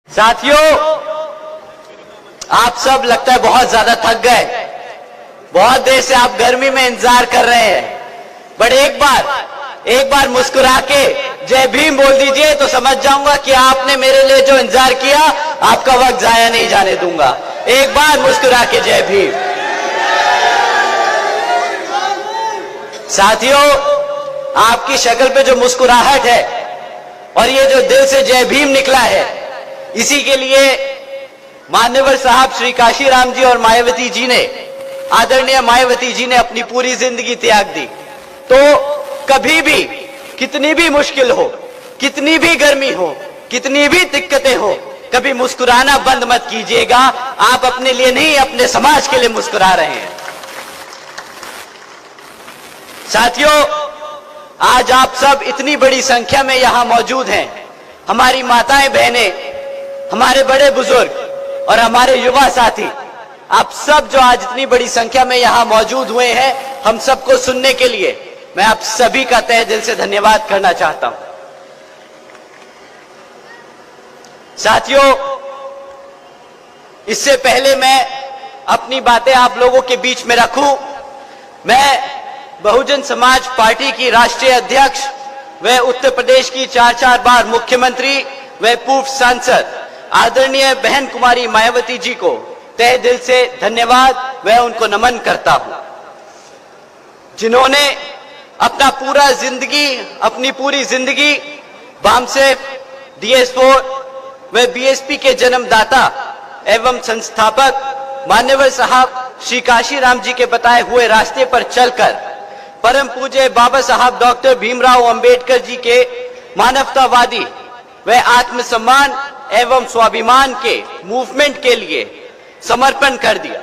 साथियों, आप सब लगता है बहुत ज्यादा थक गए। बहुत देर से आप गर्मी में इंतजार कर रहे हैं, बट एक बार मुस्कुरा के जय भीम बोल दीजिए तो समझ जाऊंगा कि आपने मेरे लिए जो इंतजार किया, आपका वक्त जाया नहीं जाने दूंगा। एक बार मुस्कुरा के जय भीम। साथियों, आपकी शक्ल पे जो मुस्कुराहट है और ये जो दिल से जय भीम निकला है, इसी के लिए मान्यवर साहब श्री काशीराम जी और मायावती जी ने, आदरणीय मायावती जी ने अपनी पूरी जिंदगी त्याग दी। तो कभी भी, कितनी भी मुश्किल हो, कितनी भी गर्मी हो, कितनी भी दिक्कतें हो, कभी मुस्कुराना बंद मत कीजिएगा। आप अपने लिए नहीं, अपने समाज के लिए मुस्कुरा रहे हैं। साथियों, आज आप सब इतनी बड़ी संख्या में यहां मौजूद हैं। हमारी माताएं बहनें, हमारे बड़े बुजुर्ग और हमारे युवा साथी, आप सब जो आज इतनी बड़ी संख्या में यहां मौजूद हुए हैं, हम सबको सुनने के लिए मैं आप सभी का तहे दिल से धन्यवाद करना चाहता हूं। साथियों, इससे पहले मैं अपनी बातें आप लोगों के बीच में रखूं, मैं बहुजन समाज पार्टी की राष्ट्रीय अध्यक्ष व उत्तर प्रदेश की 4 बार मुख्यमंत्री व पूर्व सांसद आदरणीय बहन कुमारी मायावती जी को तहे दिल से धन्यवाद व उनको नमन करता हूं, जिन्होंने अपनी पूरी जिंदगी बामसेफ, DS4 व BSP के जन्मदाता एवं संस्थापक मान्यवर साहब श्री काशीराम जी के बताए हुए रास्ते पर चलकर परम पूज्य बाबा साहब डॉक्टर भीमराव अंबेडकर जी के मानवतावादी व आत्मसम्मान एवं स्वाभिमान के मूवमेंट के लिए समर्पण कर दिया।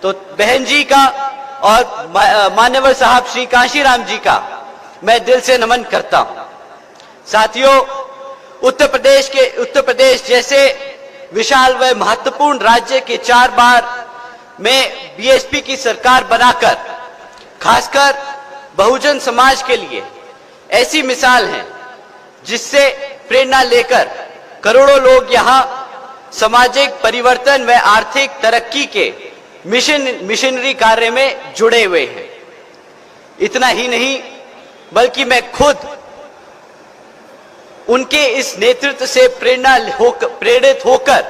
तो बहन जी का और मान्यवर साहब श्री काशीराम जी का मैं दिल से नमन करता हूं। साथियों, उत्तर प्रदेश जैसे विशाल व महत्वपूर्ण राज्य के 4 बार में BSP की सरकार बनाकर खासकर बहुजन समाज के लिए ऐसी मिसाल है, जिससे प्रेरणा लेकर करोड़ों लोग यहां सामाजिक परिवर्तन व आर्थिक तरक्की के मिशनरी कार्य में जुड़े हुए हैं। इतना ही नहीं, बल्कि मैं खुद उनके इस नेतृत्व से प्रेरित होकर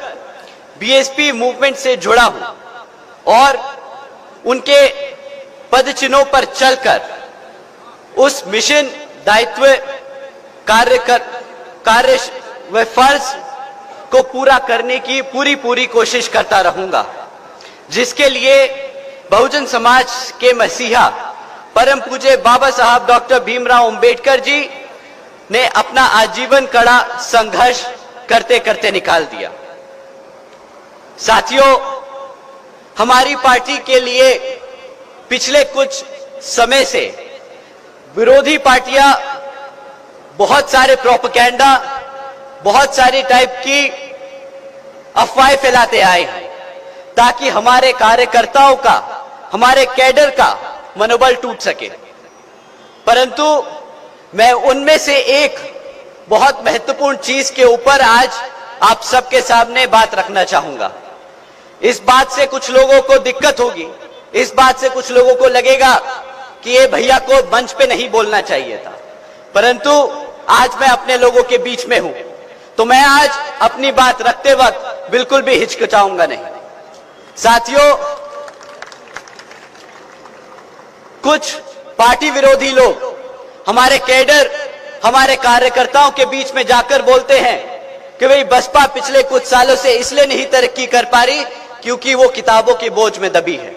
BSP मूवमेंट से जुड़ा हूं और उनके पदचिन्हों पर चलकर उस मिशन, दायित्व, कार्य व फर्ज को पूरा करने की पूरी कोशिश करता रहूंगा, जिसके लिए बहुजन समाज के मसीहा परम पूज्य बाबा साहब डॉक्टर भीमराव अंबेडकर जी ने अपना आजीवन कड़ा संघर्ष करते करते निकाल दिया। साथियों, हमारी पार्टी के लिए पिछले कुछ समय से विरोधी पार्टियां बहुत सारे प्रोपेगेंडा, बहुत सारी टाइप की अफवाहें फैलाते आए हैं, ताकि हमारे कार्यकर्ताओं का, हमारे कैडर का मनोबल टूट सके। परंतु मैं उनमें से एक बहुत महत्वपूर्ण चीज के ऊपर आज आप सबके सामने बात रखना चाहूंगा। इस बात से कुछ लोगों को दिक्कत होगी, इस बात से कुछ लोगों को लगेगा कि ये भैया को मंच पे नहीं बोलना चाहिए था, परंतु आज मैं अपने लोगों के बीच में हूं, तो मैं आज अपनी बात रखते वक्त बिल्कुल भी हिचकिचाऊंगा नहीं। साथियों, कुछ पार्टी विरोधी लोग हमारे कैडर, हमारे कार्यकर्ताओं के बीच में जाकर बोलते हैं कि भाई बसपा पिछले कुछ सालों से इसलिए नहीं तरक्की कर पा रही क्योंकि वो किताबों के बोझ में दबी है।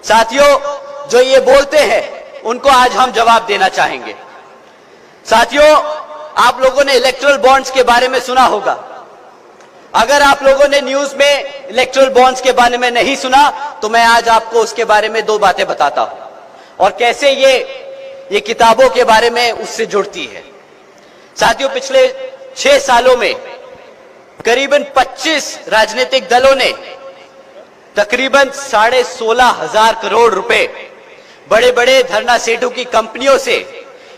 साथियों, जो ये बोलते हैं उनको आज हम जवाब देना चाहेंगे। साथियों, आप लोगों ने इलेक्टोरल बॉन्ड्स के बारे में सुना होगा। अगर आप लोगों ने न्यूज में इलेक्टोरल बॉन्ड्स के बारे में नहीं सुना, तो मैं आज आपको उसके बारे में 2 बातें बताता हूं और कैसे ये किताबों के बारे में उससे जुड़ती है। साथियों, पिछले 6 सालों में करीबन 25 राजनीतिक दलों ने तकरीबन 16,500 करोड़ रुपए बड़े बड़े धरना सेठों की कंपनियों से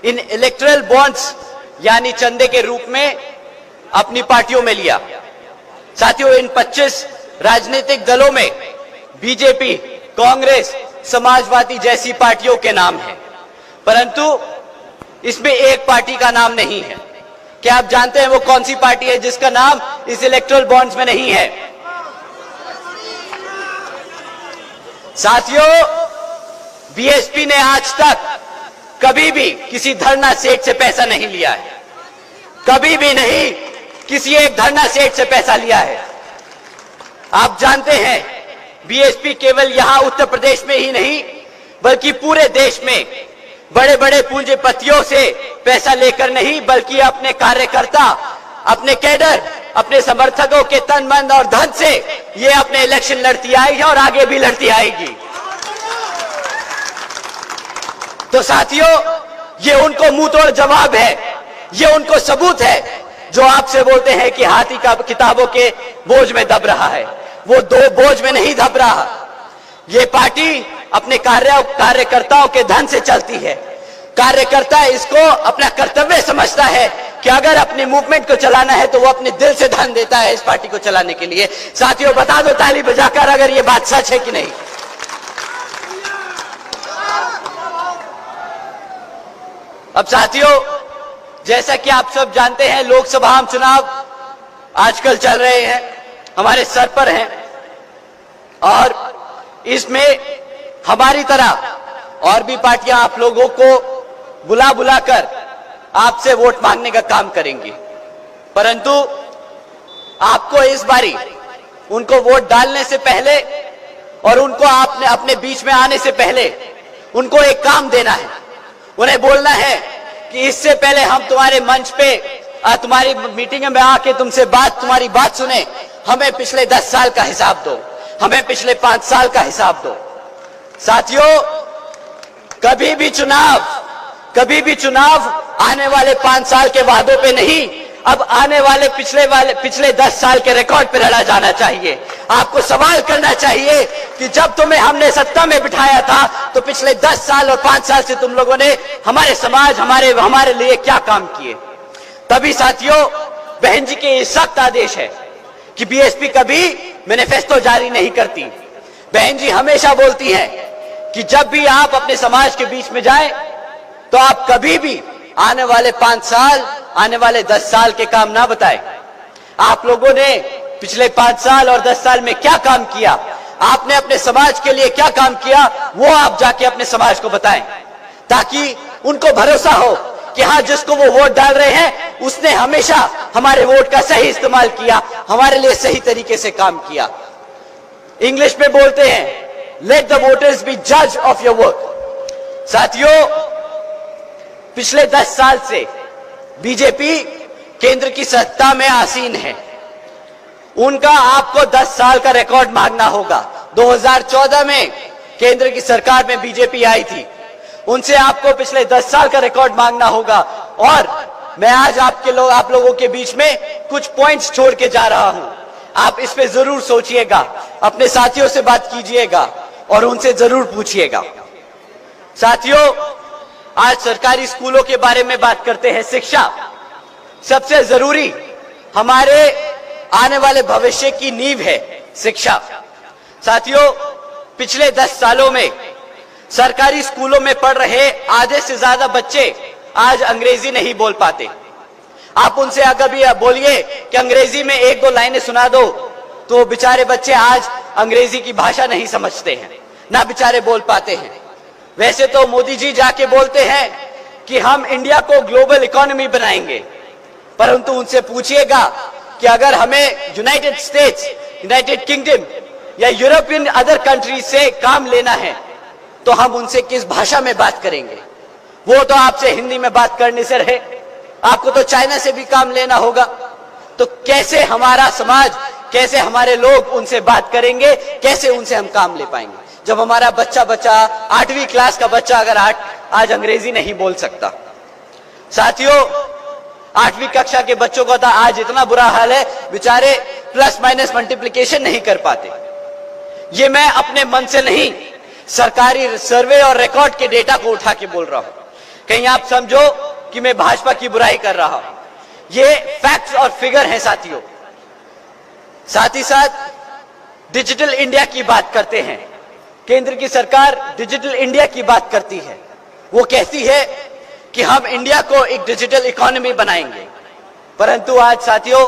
इन इलेक्टोरल बॉन्ड्स यानी चंदे के रूप में अपनी पार्टियों में लिया। साथियों, इन 25 राजनीतिक दलों में बीजेपी, कांग्रेस, समाजवादी जैसी पार्टियों के नाम हैं, परंतु इसमें एक पार्टी का नाम नहीं है। क्या आप जानते हैं वो कौन सी पार्टी है जिसका नाम इस इलेक्टोरल बॉन्ड्स में नहीं है? साथियों, बीएसपी ने आज तक कभी भी किसी धरना सेठ से पैसा नहीं लिया है, कभी भी नहीं किसी एक धरना सेठ से पैसा लिया है। आप जानते हैं बीएसपी केवल यहां उत्तर प्रदेश में ही नहीं बल्कि पूरे देश में बड़े बड़े पूंजीपतियों से पैसा लेकर नहीं, बल्कि अपने कार्यकर्ता, अपने कैडर, अपने समर्थकों के तन मन और धन से ये अपने इलेक्शन लड़ती आई है और आगे भी लड़ती आएगी। तो साथियों, ये उनको मुंह तोड़ जवाब है, ये उनको सबूत है जो आपसे बोलते हैं कि हाथी का किताबों के बोझ में दब रहा है, वो दो बोझ में नहीं दब रहा। ये पार्टी अपने कार्यकर्ताओं के धन से चलती है। कार्यकर्ता इसको अपना कर्तव्य समझता है कि अगर अपनी मूवमेंट को चलाना है तो वो अपने दिल से धन देता है इस पार्टी को चलाने के लिए। साथियों, बता दो ताली बजाकर अगर ये बात सच है कि नहीं। अब साथियों, जैसा कि आप सब जानते हैं, लोकसभा चुनाव आजकल चल रहे हैं, हमारे सर पर हैं, और इसमें हमारी तरह और भी पार्टियां आप लोगों को बुला बुलाकर आपसे वोट मांगने का काम करेंगी, परंतु आपको इस बारी उनको वोट डालने से पहले और उनको आपने अपने बीच में आने से पहले उनको एक काम देना है। उन्हें बोलना है कि इससे पहले हम तुम्हारे मंच पे तुम्हारी मीटिंग में आके तुमसे तुम्हारी बात सुने, हमें पिछले 10 साल का हिसाब दो, हमें पिछले 5 साल का हिसाब दो। साथियों, कभी भी चुनाव आने वाले 5 साल के वादों पे नहीं, अब आने वाले पिछले 10 साल के रिकॉर्ड पे लड़ा जाना चाहिए। आपको सवाल करना चाहिए कि जब तुम्हें हमने सत्ता में बिठाया था तो पिछले 10 साल और 5 साल से तुम लोगों ने हमारे समाज, हमारे लिए क्या काम किए। तभी साथियों, बहन जी के ये सख्त आदेश है कि बीएसपी कभी मैनिफेस्टो जारी नहीं करती। बहन जी हमेशा बोलती हैं कि जब भी आप अपने समाज के बीच में जाएं तो आप कभी भी आने वाले 5 साल, आने वाले 10 साल के काम ना बताएं। आप लोगों ने पिछले 5 साल और 10 साल में क्या काम किया, आपने अपने समाज के लिए क्या काम किया, वो आप जाके अपने समाज को बताएं, ताकि उनको भरोसा हो कि हाँ, जिसको वो वोट डाल रहे हैं उसने हमेशा हमारे वोट का सही इस्तेमाल किया, हमारे लिए सही तरीके से काम किया। इंग्लिश में बोलते हैं, लेट द वोटर्स बी जज ऑफ योर वर्क। साथियों, पिछले 10 साल से बीजेपी केंद्र की सत्ता में आसीन है, उनका आपको 10 साल का रिकॉर्ड मांगना होगा। 2014 में केंद्र की सरकार में बीजेपी आई थी, उनसे आपको पिछले 10 साल का रिकॉर्ड मांगना होगा। और मैं आज आप लोगों के बीच में कुछ पॉइंट्स छोड़ के जा रहा हूं, आप इस पे जरूर सोचिएगा, अपने साथियों से बात कीजिएगा और उनसे जरूर पूछिएगा। साथियों, आज सरकारी स्कूलों के बारे में बात करते हैं। शिक्षा सबसे जरूरी, हमारे आने वाले भविष्य की नींव है शिक्षा। साथियों, पिछले 10 सालों में सरकारी स्कूलों में पढ़ रहे आधे से ज्यादा बच्चे आज अंग्रेजी नहीं बोल पाते। आप उनसे अगर भी बोलिए कि अंग्रेजी में 1-2 लाइनें सुना दो, तो बेचारे बच्चे आज अंग्रेजी की भाषा नहीं समझते हैं, ना बेचारे बोल पाते हैं। वैसे तो मोदी जी जाके बोलते हैं कि हम इंडिया को ग्लोबल इकोनॉमी बनाएंगे, परंतु उनसे पूछिएगा कि अगर हमें यूनाइटेड स्टेट्स, यूनाइटेड किंगडम या यूरोपियन अदर कंट्रीज से काम लेना है तो हम उनसे किस भाषा में बात करेंगे। वो तो आपसे हिंदी में बात करने से रहे, आपको तो चाइना से भी काम लेना होगा, तो कैसे हमारा समाज, कैसे हमारे लोग उनसे बात करेंगे, कैसे उनसे हम काम ले पाएंगे जब हमारा बच्चा 8वीं क्लास का बच्चा अगर आज अंग्रेजी नहीं बोल सकता। साथियों, 8वीं कक्षा के बच्चों का तो आज इतना बुरा हाल है, बेचारे प्लस माइनस मल्टीप्लिकेशन नहीं कर पाते। ये मैं अपने मन से नहीं, सरकारी सर्वे और रिकॉर्ड के डेटा को उठा के बोल रहा हूं। कहीं आप समझो कि मैं भाजपा की बुराई कर रहा हूं, ये फैक्ट्स और फिगर हैं। साथ ही साथ डिजिटल इंडिया की बात करते हैं। केंद्र की सरकार डिजिटल इंडिया की बात करती है। वो कहती है कि हम इंडिया को एक डिजिटल इकोनॉमी बनाएंगे, परंतु आज साथियों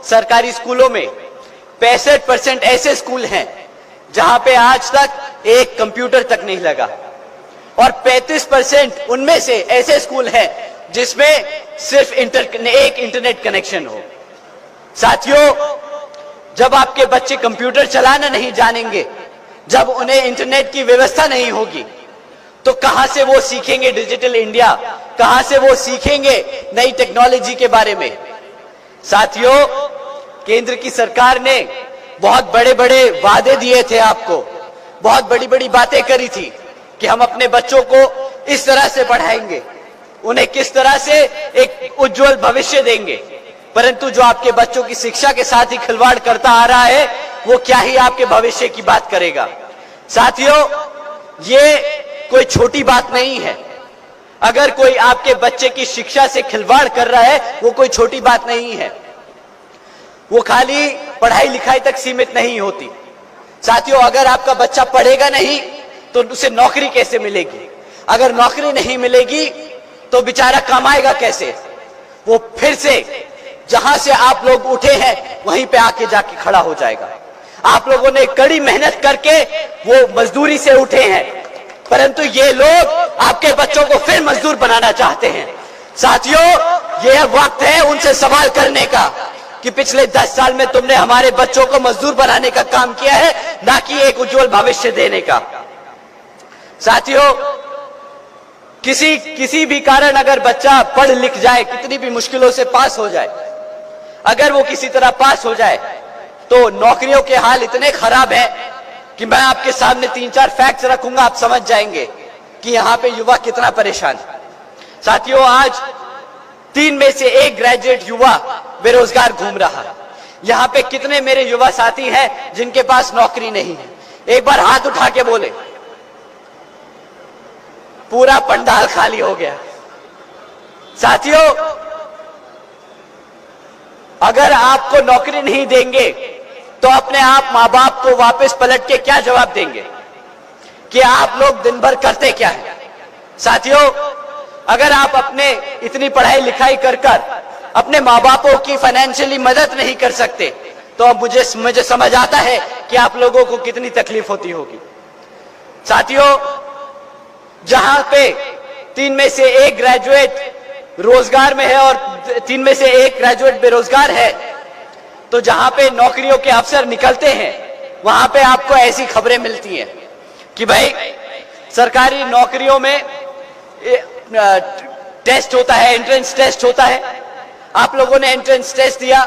सरकारी स्कूलों में 65% ऐसे स्कूल हैं जहां पे आज तक एक कंप्यूटर तक नहीं लगा, और 35% उनमें से ऐसे स्कूल हैं जिसमें सिर्फ एक इंटरनेट कनेक्शन हो। साथियों, जब आपके बच्चे कंप्यूटर चलाना नहीं जानेंगे, जब उन्हें इंटरनेट की व्यवस्था नहीं होगी, तो कहां से वो सीखेंगे डिजिटल इंडिया, कहां से वो सीखेंगे नई टेक्नोलॉजी के बारे में। साथियों, केंद्र की सरकार ने बहुत बड़े बड़े वादे दिए थे आपको, बहुत बड़ी बड़ी बातें करी थी कि हम अपने बच्चों को इस तरह से पढ़ाएंगे, उन्हें किस तरह से एक उज्जवल भविष्य देंगे, परंतु जो आपके बच्चों की शिक्षा के साथ ही खिलवाड़ करता आ रहा है, वो क्या ही आपके भविष्य की बात करेगा। साथियों, ये कोई छोटी बात नहीं है। अगर कोई आपके बच्चे की शिक्षा से खिलवाड़ कर रहा है, वो कोई छोटी बात नहीं है। वो खाली पढ़ाई लिखाई तक सीमित नहीं होती। साथियों, अगर आपका बच्चा पढ़ेगा नहीं तो उसे नौकरी कैसे मिलेगी? अगर नौकरी नहीं मिलेगी तो बेचारा कमाएगा कैसे? वो फिर से जहां से आप लोग उठे हैं वहीं पे आके जाके खड़ा हो जाएगा। आप लोगों ने कड़ी मेहनत करके वो मजदूरी से उठे हैं, परंतु ये लोग आपके बच्चों को फिर मजदूर बनाना चाहते हैं। साथियों, यह वक्त है उनसे सवाल करने का कि पिछले 10 साल में तुमने हमारे बच्चों को मजदूर बनाने का काम किया है, ना कि एक उज्जवल भविष्य देने का। साथियों, किसी भी कारण अगर बच्चा पढ़ लिख जाए, कितनी भी मुश्किलों से पास हो जाए, अगर वो किसी तरह पास हो जाए, तो नौकरियों के हाल इतने खराब हैं कि मैं आपके सामने 3-4 फैक्ट्स रखूंगा, आप समझ जाएंगे कि यहां पे युवा कितना परेशान है। साथियों, आज 3 में से 1 ग्रेजुएट युवा बेरोजगार घूम रहा है। यहां पे कितने मेरे युवा साथी हैं जिनके पास नौकरी नहीं है? एक बार हाथ उठा के बोले। पूरा पंडाल खाली हो गया। साथियों, अगर आपको नौकरी नहीं देंगे तो अपने आप मां बाप को वापस पलट के क्या जवाब देंगे कि आप लोग दिन भर करते क्या है? साथियों, अगर आप अपने इतनी पढ़ाई लिखाई कर अपने मां बापों की फाइनेंशियली मदद नहीं कर सकते, तो अब मुझे समझ आता है कि आप लोगों को कितनी तकलीफ होती होगी। साथियों, जहां पे 3 में से 1 ग्रेजुएट रोजगार में है और 3 में से 1 ग्रेजुएट बेरोजगार है, तो जहां पे नौकरियों के अवसर निकलते हैं वहां पे आपको ऐसी खबरें मिलती हैं कि भाई सरकारी नौकरियों में टेस्ट होता है, एंट्रेंस टेस्ट होता है। आप लोगों ने एंट्रेंस टेस्ट दिया,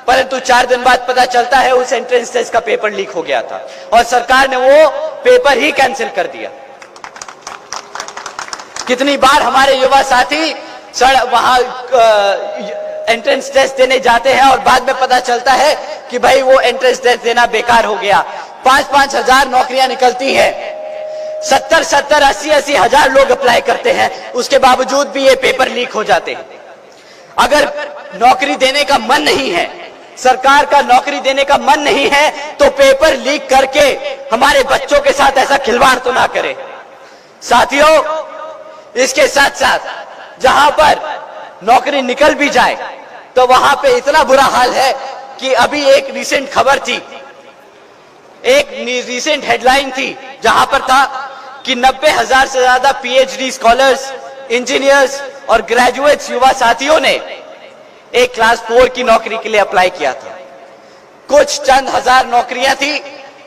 परंतु 4 दिन बाद पता चलता है उस एंट्रेंस टेस्ट का पेपर लीक हो गया था और सरकार ने वो पेपर ही कैंसिल कर दिया। कितनी बार हमारे युवा साथी वहां एंट्रेंस टेस्ट देने जाते हैं और बाद में पता चलता है कि भाई वो एंट्रेंस टेस्ट देना बेकार हो गया। 5-5 हजार नौकरियां निकलती हैं, 70-80 हजार लोग अप्लाई करते हैं, उसके बावजूद भी ये पेपर लीक हो जाते हैं। अगर नौकरी देने का मन नहीं है, सरकार का नौकरी देने का मन नहीं है, तो पेपर लीक करके हमारे बच्चों के साथ ऐसा खिलवाड़ तो ना करे। साथियों, इसके साथ साथ जहां पर नौकरी निकल भी जाए तो वहां पे इतना बुरा हाल है कि अभी एक रिसेंट खबर थी, एक रिसेंट हेडलाइन थी जहां पर था कि 90,000 से ज्यादा पीएचडी स्कॉलर्स, इंजीनियर्स और ग्रेजुएट्स युवा साथियों ने एक क्लास 4 की नौकरी के लिए अप्लाई किया था। कुछ चंद हजार नौकरियां थी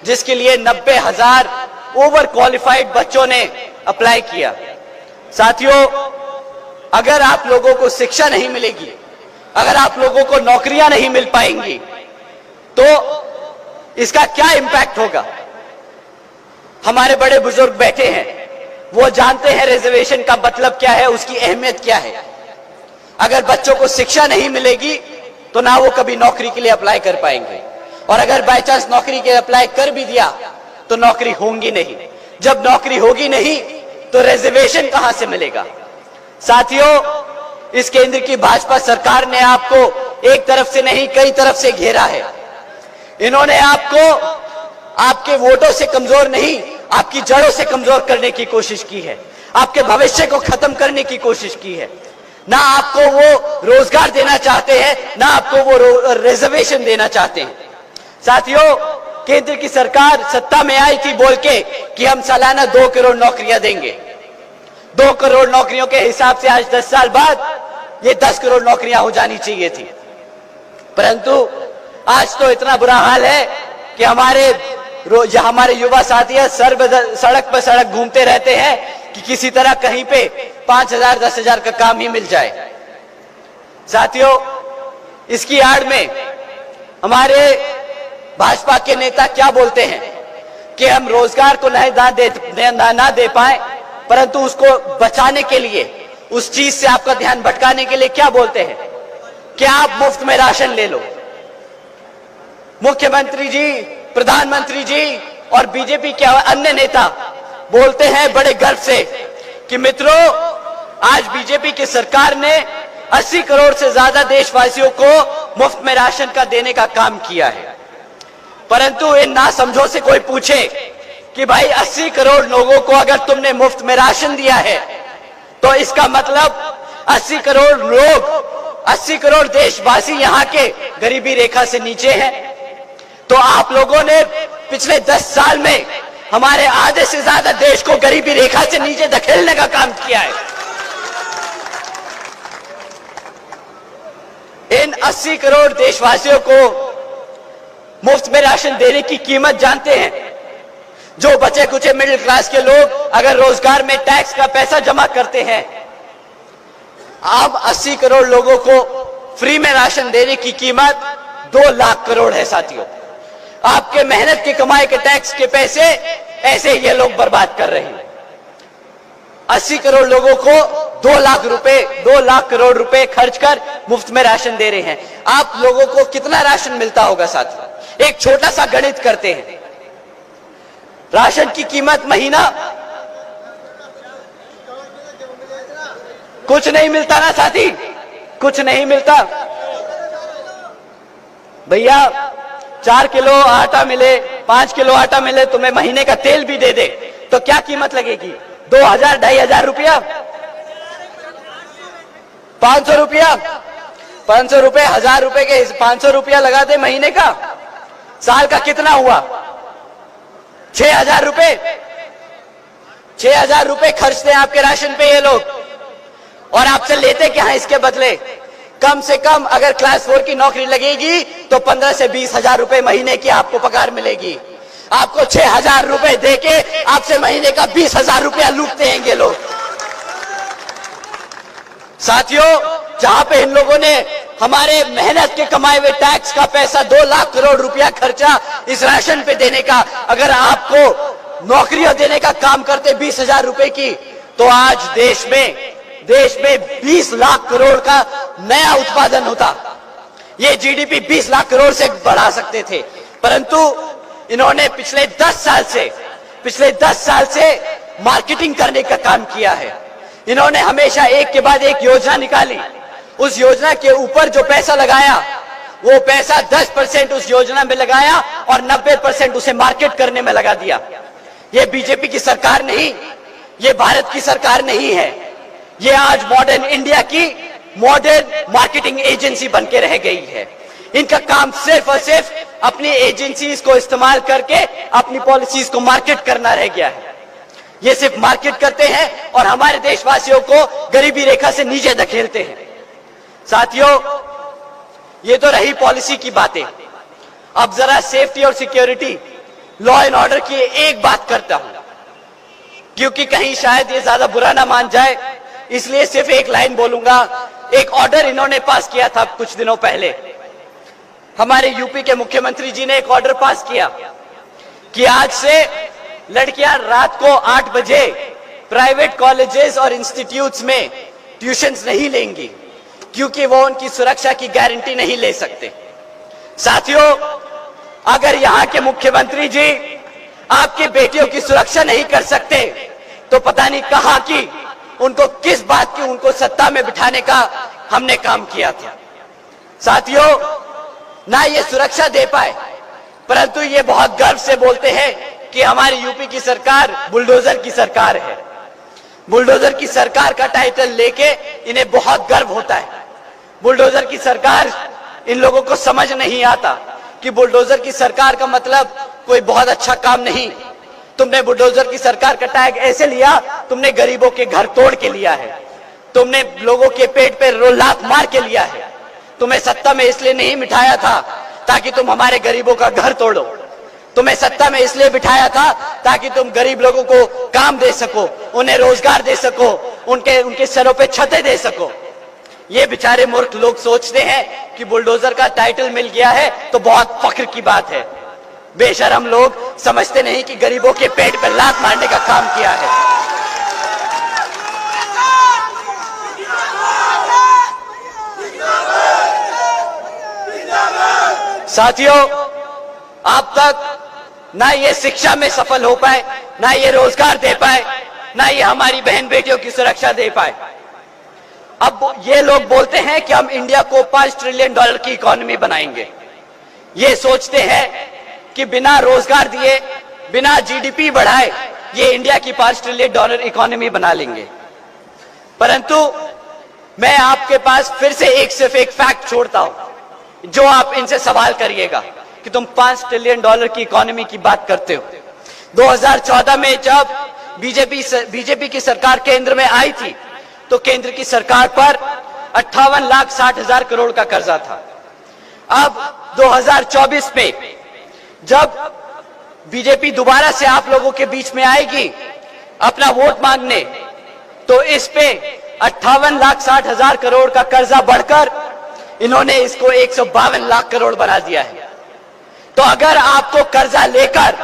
जिसके लिए 90,000 ओवर क्वालिफाइड बच्चों ने अप्लाई किया। साथियों, अगर आप लोगों को शिक्षा नहीं मिलेगी, अगर आप लोगों को नौकरियां नहीं मिल पाएंगी, तो इसका क्या इंपैक्ट होगा? हमारे बड़े बुजुर्ग बैठे हैं, वो जानते हैं रिजर्वेशन का मतलब क्या है, उसकी अहमियत क्या है। अगर बच्चों को शिक्षा नहीं मिलेगी तो ना वो कभी नौकरी के लिए अप्लाई कर पाएंगे, और अगर बाय चांस नौकरी के लिए अप्लाई कर भी दिया तो नौकरी होगी नहीं। जब नौकरी होगी नहीं तो रिजर्वेशन कहां से मिलेगा? साथियों, इस केंद्र की भाजपा सरकार ने आपको एक तरफ से नहीं कई तरफ से घेरा है। इन्होंने आपको आपके वोटों से कमजोर नहीं, आपकी जड़ों से कमजोर करने की कोशिश की है, आपके भविष्य को खत्म करने की कोशिश की है। ना आपको वो रोजगार देना चाहते हैं, ना आपको वो रिजर्वेशन देना चाहते हैं। साथियों, केंद्र की सरकार सत्ता में आई थी बोल के कि हम सालाना 2 करोड़ नौकरियां देंगे। 2 करोड़ नौकरियों के हिसाब से आज 10 साल बाद ये 10 करोड़ नौकरियां हो जानी चाहिए थी। परंतु आज तो इतना बुरा हाल है कि हमारे युवा साथी सड़क पर सड़क घूमते रहते हैं कि किसी तरह कहीं पे 5,000 10,000 का काम ही मिल जाए। साथियों, इसकी आड़ में हमारे भाजपा के नेता क्या बोलते हैं कि हम रोजगार को ना दे पाए, परंतु उसको बचाने के लिए, उस चीज से आपका ध्यान भटकाने के लिए क्या बोलते हैं कि आप मुफ्त में राशन ले लो। मुख्यमंत्री जी, प्रधानमंत्री जी और बीजेपी के अन्य नेता बोलते हैं बड़े गर्व से कि मित्रों, आज बीजेपी की सरकार ने 80 करोड़ से ज्यादा देशवासियों को मुफ्त में राशन का देने का काम किया है। परंतु इन नासमझों से कोई पूछे कि भाई 80 करोड़ लोगों को अगर तुमने मुफ्त में राशन दिया है तो इसका मतलब 80 करोड़ लोग, 80 करोड़ देशवासी यहाँ के गरीबी रेखा से नीचे हैं। तो आप लोगों ने पिछले 10 साल में हमारे आधे से ज्यादा देश को गरीबी रेखा से नीचे धकेलने का काम किया है। इन 80 करोड़ देशवासियों को मुफ्त में राशन देने की कीमत जानते हैं? जो बचे कुचे मिडिल क्लास के लोग अगर रोजगार में टैक्स का पैसा जमा करते हैं, अब 80 करोड़ लोगों को फ्री में राशन देने की कीमत 2 लाख करोड़ है। साथियों, आपके मेहनत के कमाए के टैक्स के पैसे ऐसे ये लोग बर्बाद कर रहे हैं। 80 करोड़ लोगों को 2 लाख करोड़ रुपए खर्च कर मुफ्त में राशन दे रहे हैं। आप लोगों को कितना राशन मिलता होगा साथियों? एक छोटा सा गणित करते हैं। राशन की कीमत महीना कुछ नहीं मिलता ना साथी, कुछ नहीं मिलता। भैया 4 किलो आटा मिले, 5 किलो आटा मिले, तुम्हें महीने का तेल भी दे दे तो क्या कीमत लगेगी? 2,000 2,500 रुपया, 500 रुपया, 500 रुपए, 1,000 रुपए के 500 रुपया लगा दे महीने का, साल का कितना हुआ? 6,000 रुपए। 6,000 रुपए खर्चते हैं आपके राशन पे ये लोग, और आपसे लेते क्या है इसके बदले? कम से कम अगर क्लास 4 की नौकरी लगेगी तो 15 से 20,000 रुपए महीने की आपको पगार मिलेगी। आपको 6,000 रुपए देके आपसे महीने का 20,000 रुपया लूटते हैं ये लोग। साथियों, जहां पे इन लोगों ने हमारे मेहनत के कमाए हुए टैक्स का पैसा 2 लाख करोड़ रुपया खर्चा इस राशन पे देने का, अगर आपको नौकरियां देने का काम करते 20,000 रुपए की, तो आज देश में 20 लाख करोड़ का नया उत्पादन होता। ये जीडीपी 20 लाख करोड़ से बढ़ा सकते थे। परंतु इन्होंने पिछले 10 साल से मार्केटिंग करने का काम किया है। इन्होंने हमेशा एक के बाद एक योजना निकाली, उस योजना के ऊपर जो पैसा लगाया वो पैसा 10% उस योजना में लगाया और 90% उसे मार्केट करने में लगा दिया। ये बीजेपी की सरकार नहीं, ये भारत की सरकार नहीं है, ये आज मॉडर्न इंडिया की मॉडर्न मार्केटिंग एजेंसी बनके रह गई है। इनका काम सिर्फ और सिर्फ अपनी एजेंसीज को इस्तेमाल करके अपनी पॉलिसीज को मार्केट करना रह गया है। ये सिर्फ मार्केट करते हैं और हमारे देशवासियों को गरीबी रेखा से नीचे धकेलते हैं। साथियों, ये तो रही पॉलिसी की बातें। अब जरा सेफ्टी और सिक्योरिटी, लॉ एंड ऑर्डर की एक बात करता हूं, क्योंकि कहीं शायद ये ज्यादा बुरा ना मान जाए, इसलिए सिर्फ एक लाइन बोलूंगा। एक ऑर्डर इन्होंने पास किया था कुछ दिनों पहले। हमारे यूपी के मुख्यमंत्री जी ने एक ऑर्डर पास किया कि आज से लड़कियां रात को 8 बजे प्राइवेट कॉलेजेस और इंस्टीट्यूट्स में ट्यूशंस नहीं लेंगी, क्योंकि वो उनकी सुरक्षा की गारंटी नहीं ले सकते। साथियों, अगर यहाँ के मुख्यमंत्री जी आपकी बेटियों की सुरक्षा नहीं कर सकते तो पता नहीं कहां की उनको किस बात की उनको सत्ता में बिठाने का हमने काम किया था। साथियों, ना ये सुरक्षा दे पाए, परंतु ये बहुत गर्व से बोलते हैं कि हमारी यूपी की सरकार बुलडोजर की सरकार है। बुलडोजर की सरकार का टाइटल लेके इन्हें बहुत गर्व होता है। बुलडोजर की सरकार, इन लोगों को समझ नहीं आता कि बुलडोजर की सरकार का मतलब कोई बहुत अच्छा काम नहीं। तुमने बुलडोजर की सरकार का टैग ऐसे लिया, तुमने गरीबों के घर तोड़ के लिया है, तुमने लोगों के पेट पे लात मार के लिया है। तुम्हें सत्ता में इसलिए नहीं बिठाया था ताकि तुम हमारे गरीबों का घर तोड़ो, तुम्हें सत्ता में इसलिए बिठाया था ताकि तुम गरीब लोगों को काम दे सको, उन्हें रोजगार दे सको, उनके सरों पे छतें दे सको। ये बेचारे मूर्ख लोग सोचते हैं कि बुलडोजर का टाइटल मिल गया है तो बहुत फख्र की बात है। बेशरम लोग समझते नहीं कि गरीबों के पेट पर लात मारने का काम किया है। साथियों, आप तक ना ये शिक्षा में सफल हो पाए, ना ये रोजगार दे पाए, ना ये हमारी बहन बेटियों की सुरक्षा दे पाए। अब ये लोग बोलते हैं कि हम इंडिया को $5 ट्रिलियन की इकोनॉमी बनाएंगे। ये सोचते हैं कि बिना रोजगार दिए, बिना जीडीपी बढ़ाए ये इंडिया की $5 ट्रिलियन इकोनॉमी बना लेंगे। परंतु मैं आपके पास फिर से सिर्फ एक फैक्ट छोड़ता हूं जो आप इनसे सवाल करिएगा कि तुम $5 ट्रिलियन की इकोनॉमी की बात करते हो। 2014 में जब बीजेपी की सरकार केंद्र में आई थी तो केंद्र की सरकार पर 58,60,000 करोड़ का कर्जा था। अब 2024 में जब बीजेपी दोबारा से आप लोगों के बीच में आएगी अपना वोट मांगने, तो इस पे 58,60,000 करोड़ का कर्जा बढ़कर इन्होंने इसको 152 लाख करोड़ बना दिया है। तो अगर आपको कर्जा लेकर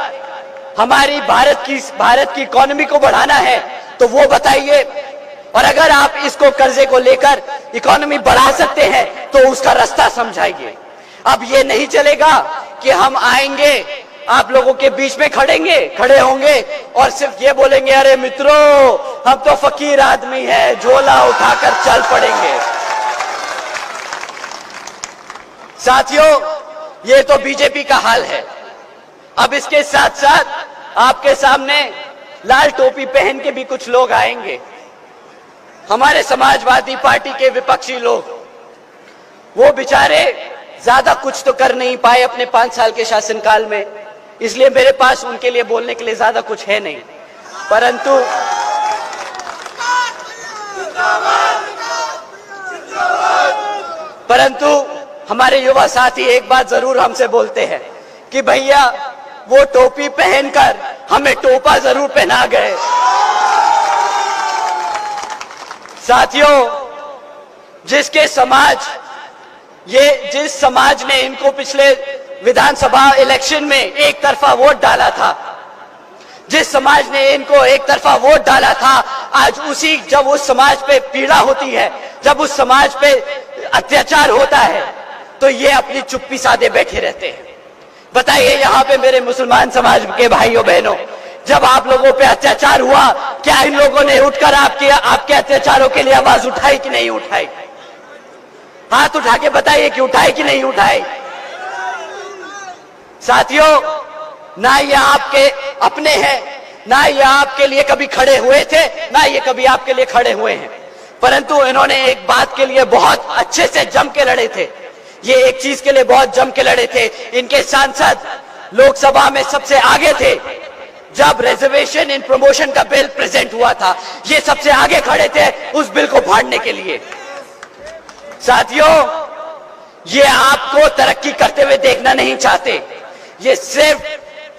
हमारी भारत की इकोनॉमी को बढ़ाना है तो वो बताइए, और अगर आप इसको कर्जे को लेकर इकोनॉमी बढ़ा सकते हैं तो उसका रास्ता समझाइए। अब ये नहीं चलेगा कि हम आएंगे, आप लोगों के बीच में खड़े होंगे और सिर्फ ये बोलेंगे, अरे मित्रों हम तो फकीर आदमी है, झोला उठाकर चल पड़ेंगे। साथियों, ये तो बीजेपी का हाल है। अब इसके साथ साथ आपके सामने लाल टोपी पहन के भी कुछ लोग आएंगे, हमारे समाजवादी पार्टी के विपक्षी लोग। वो बेचारे ज्यादा कुछ तो कर नहीं पाए अपने 5 साल के शासनकाल में, इसलिए मेरे पास उनके लिए बोलने के लिए ज्यादा कुछ है नहीं। परंतु हमारे युवा साथी एक बात जरूर हमसे बोलते हैं कि भैया वो टोपी पहनकर हमें टोपा जरूर पहना गए। साथियों, जिस समाज ने इनको पिछले विधानसभा इलेक्शन में एक तरफा वोट डाला था, जिस समाज ने इनको एक तरफा वोट डाला था, आज जब उस समाज पे पीड़ा होती है, जब उस समाज पे अत्याचार होता है, तो ये अपनी चुप्पी साधे बैठे रहते हैं। बताइए यहाँ पे मेरे मुसलमान समाज के भाइयों बहनों, जब आप लोगों पे अत्याचार हुआ, क्या इन लोगों ने उठकर आपके अत्याचारों के लिए आवाज उठाई कि नहीं उठाई? हाथ उठा के बताइए कि उठाई कि नहीं उठाई? साथियों, ना ये आपके अपने हैं, ना ये आपके लिए कभी खड़े हुए थे, ना ये कभी आपके लिए खड़े हुए हैं। परंतु इन्होंने एक बात के लिए बहुत अच्छे से जम के लड़े थे, ये एक चीज के लिए बहुत जम के लड़े थे। इनके सांसद लोकसभा में सबसे आगे थे। जब रिजर्वेशन इन प्रमोशन का बिल प्रेजेंट हुआ था, ये सबसे आगे खड़े थे उस बिल को फाड़ने के लिए। साथियों, ये आपको तरक्की करते हुए देखना नहीं चाहते, ये सिर्फ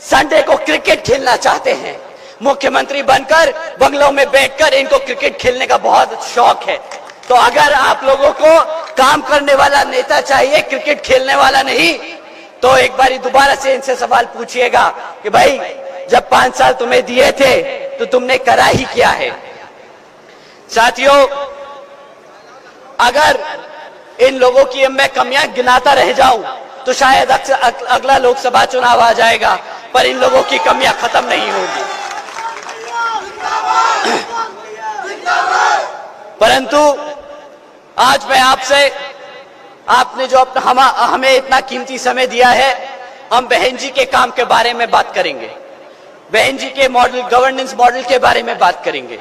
संडे को क्रिकेट खेलना चाहते हैं। मुख्यमंत्री बनकर बंगलों में बैठकर इनको क्रिकेट खेलने का बहुत शौक है। तो अगर आप लोगों को काम करने वाला नेता चाहिए, क्रिकेट खेलने वाला नहीं, तो एक बारी दोबारा से इनसे सवाल पूछिएगा कि भाई जब 5 साल तुम्हें दिए थे तो तुमने करा ही क्या है? साथियों, अगर इन लोगों की मैं कमियां गिनाता रह जाऊं तो शायद अगला लोकसभा चुनाव आ जाएगा, पर इन लोगों की कमियां खत्म नहीं होगी। परंतु आज मैं आपसे, आपने जो हमें इतना कीमती समय दिया है, हम बहन जी के काम के बारे में बात करेंगे, बहन जी के मॉडल गवर्नेंस मॉडल के बारे में बात करेंगे।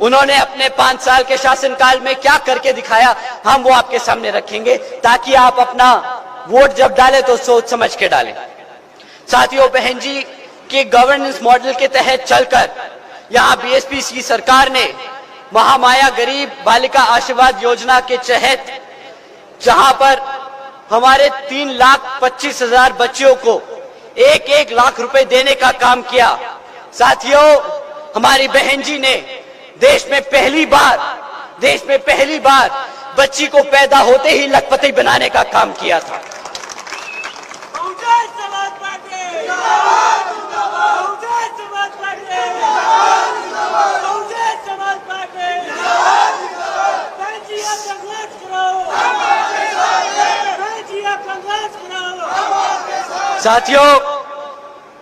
उन्होंने अपने 5 साल के शासनकाल में क्या करके दिखाया, हम वो आपके सामने रखेंगे, ताकि आप अपना वोट जब डालें तो सोच समझ के डालें। साथियों, बहन जी के गवर्नेंस मॉडल के तहत चलकर यहाँ बीएसपी की सरकार ने महामाया गरीब बालिका आशीर्वाद योजना के तहत, जहां पर हमारे 3,25,000 बच्चियों को 1-1 लाख रुपए देने का काम किया। साथियों, हमारी बहन जी ने देश में पहली बार बच्ची को पैदा होते ही लखपति बनाने का काम किया था। साथियों,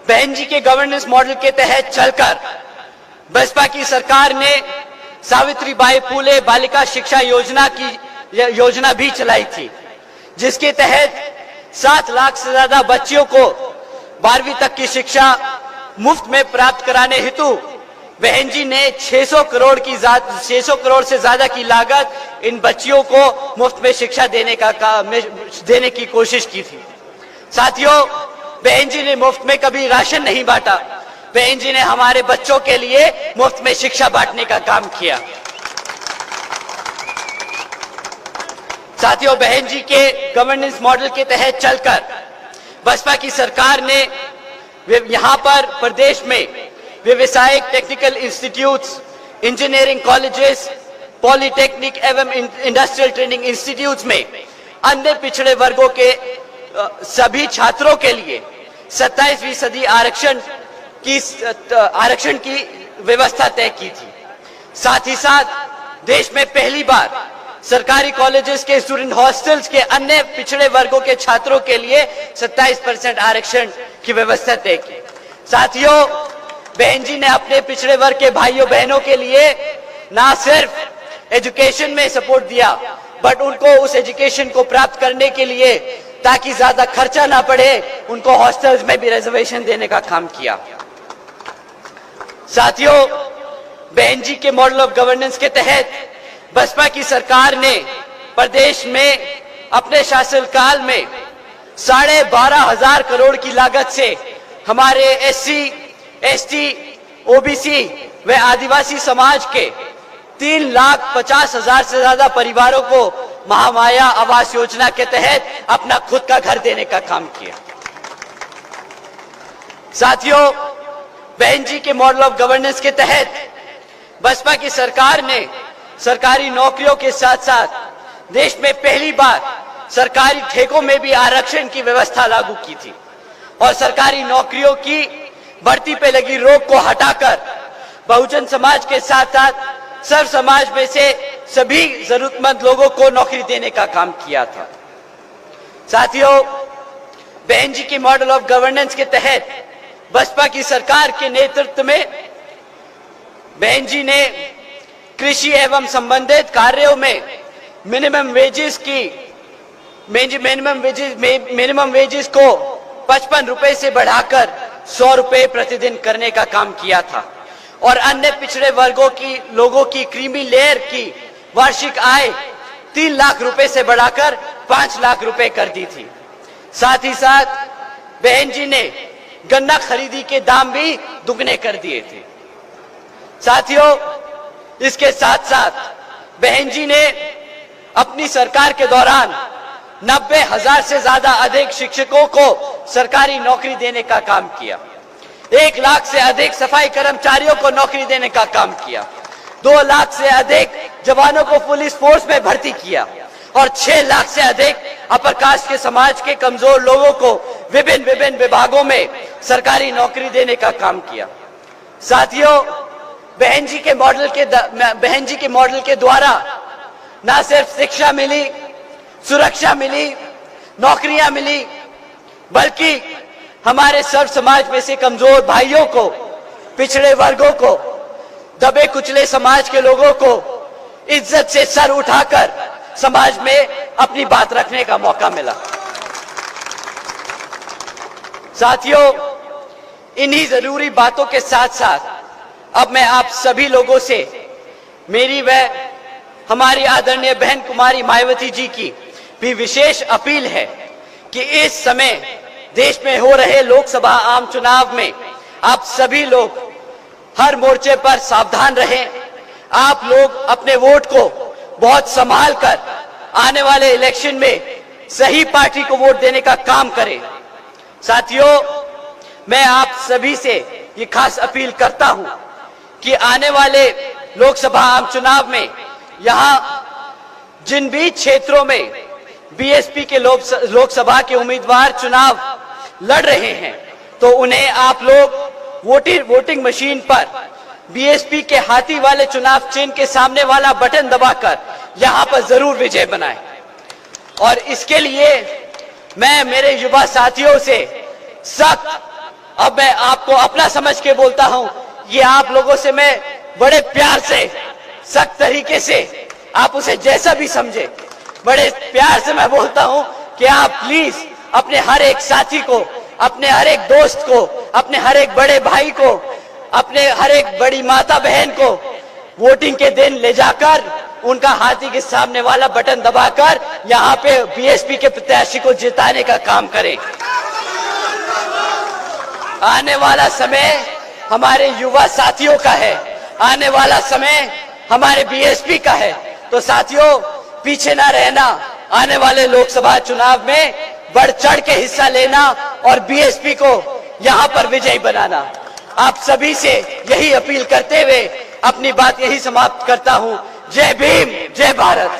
बहन जी के गवर्नेंस मॉडल के तहत चलकर बसपा की सरकार ने सावित्रीबाई फुले बालिका शिक्षा योजना भी चलाई थी, जिसके तहत 7 लाख से ज्यादा बच्चियों को 12वीं तक की शिक्षा मुफ्त में प्राप्त कराने हेतु बहन जी ने 600 करोड़ से ज्यादा की लागत इन बच्चियों को मुफ्त में शिक्षा देने की कोशिश की थी। साथियों, बहन जी ने मुफ्त में कभी राशन नहीं बांटा, बहन जी ने हमारे बच्चों के लिए मुफ्त में शिक्षा बांटने का काम किया। साथियों, बहन जी के गवर्नेंस मॉडल के तहत चलकर बसपा की सरकार ने यहां पर प्रदेश में व्यवसायिक technical institutes, engineering colleges, polytechnic एवं इंडस्ट्रियल ट्रेनिंग इंस्टीट्यूट्स में अन्य पिछड़े वर्गों के सभी छात्रों के लिए 27% आरक्षण की व्यवस्था तय की थी। साथ ही साथ देश में पहली बार सरकारी कॉलेजेस के स्टूडेंट हॉस्टल्स के अन्य पिछड़े वर्गों के छात्रों के लिए 27% आरक्षण की व्यवस्था तय की। साथियों, बहन जी ने अपने पिछड़े वर्ग के भाइयों बहनों के लिए ना सिर्फ एजुकेशन में सपोर्ट दिया, बट उनको उस एजुकेशन को प्राप्त करने के लिए, ताकि ज्यादा खर्चा ना पड़े, उनको हॉस्टल्स में भी रिजर्वेशन देने का काम किया। साथियों, बहन जी के मॉडल ऑफ गवर्नेंस के तहत बसपा की सरकार ने प्रदेश में अपने शासनकाल में 12,500 करोड़ की लागत से हमारे SC, ST, OBC व आदिवासी समाज के 3,50,000 से ज्यादा परिवारों को महामाया आवास योजना के तहत अपना खुद का घर देने का काम किया। साथियों, बहन जी के मॉडल ऑफ गवर्नेंस के तहत बसपा की सरकार ने सरकारी नौकरियों के साथ साथ देश में पहली बार सरकारी ठेकों में भी आरक्षण की व्यवस्था लागू की थी और सरकारी नौकरियों की भर्ती पे लगी रोक को हटाकर बहुजन समाज के साथ साथ सर्व समाज में से सभी जरूरतमंद लोगों को नौकरी देने का काम किया था। साथियों, बहन जी के मॉडल ऑफ गवर्नेंस के तहत बसपा की सरकार के नेतृत्व में बहन जी ने कृषि एवं संबंधित कार्यों में मिनिमम वेजेस को 55 रुपए से बढ़ाकर 100 रुपए प्रतिदिन करने का काम किया था और अन्य पिछड़े वर्गों की लोगों की क्रीमी लेयर की वार्षिक आय 3 लाख रुपए से बढ़ाकर 5 लाख रुपए कर दी थी। साथ ही साथ बहन जी ने गन्ना खरीदी के दाम भी दुगने कर दिए थे। साथियों, इसके साथ साथ बहन जी ने अपनी सरकार के दौरान 90,000 से ज्यादा अधिक शिक्षकों को सरकारी नौकरी देने का काम किया, 1 लाख से अधिक सफाई कर्मचारियों को नौकरी देने का काम किया, 2 लाख से अधिक जवानों को पुलिस फोर्स में भर्ती किया और 6 लाख से अधिक अपर कास्ट के समाज के कमजोर लोगों को विभिन्न विभागों में सरकारी नौकरी देने का काम किया। साथियों, बहन जी के मॉडल के द्वारा न सिर्फ शिक्षा मिली, सुरक्षा मिली, नौकरियां मिली, बल्कि हमारे सर्व समाज में से कमजोर भाइयों को, पिछड़े वर्गों को, दबे कुचले समाज के लोगों को इज्जत से सर उठाकर समाज में अपनी बात रखने का मौका मिला। साथियों, इन्हीं जरूरी बातों के साथ साथ अब मैं आप सभी लोगों से मेरी व हमारी आदरणीय बहन कुमारी मायावती जी की भी विशेष अपील है कि इस समय देश में हो रहे लोकसभा आम चुनाव में आप सभी लोग हर मोर्चे पर सावधान रहें। आप लोग अपने वोट को बहुत संभाल कर आने वाले इलेक्शन में सही पार्टी को वोट देने का काम करें। साथियों, मैं आप सभी से ये खास अपील करता हूं कि आने वाले लोकसभा आम चुनाव में यहां जिन भी क्षेत्रों में बीएसपी के लोकसभा के उम्मीदवार चुनाव लड़ रहे हैं, तो उन्हें आप लोग वोटिंग मशीन पर बीएसपी के हाथी वाले चुनाव चिन्ह के सामने वाला बटन दबाकर यहां पर जरूर विजय बनाएं। और इसके लिए मैं मेरे युवा साथियों से सख्त, अब मैं आपको अपना समझ के बोलता हूं, ये आप लोगों से मैं बड़े प्यार से, सख्त तरीके से, आप उसे जैसा भी समझे, बड़े प्यार से मैं बोलता हूं कि आप प्लीज अपने हर एक साथी को, अपने हर एक दोस्त को, अपने हर एक बड़े भाई को, अपने हर एक बड़ी माता बहन को वोटिंग के दिन ले जाकर उनका हाथी के सामने वाला बटन दबाकर यहां पे बीएसपी के प्रत्याशी को जिताने का काम करें। आने वाला समय हमारे युवा साथियों का है, आने वाला समय हमारे बीएसपी का है। तो साथियों, पीछे ना रहना, आने वाले लोकसभा चुनाव में बढ़ चढ़ के हिस्सा लेना और बीएसपी को यहां पर विजयी बनाना। आप सभी से यही अपील करते हुए अपनी बात यही समाप्त करता हूं। जय भीम, जय भारत।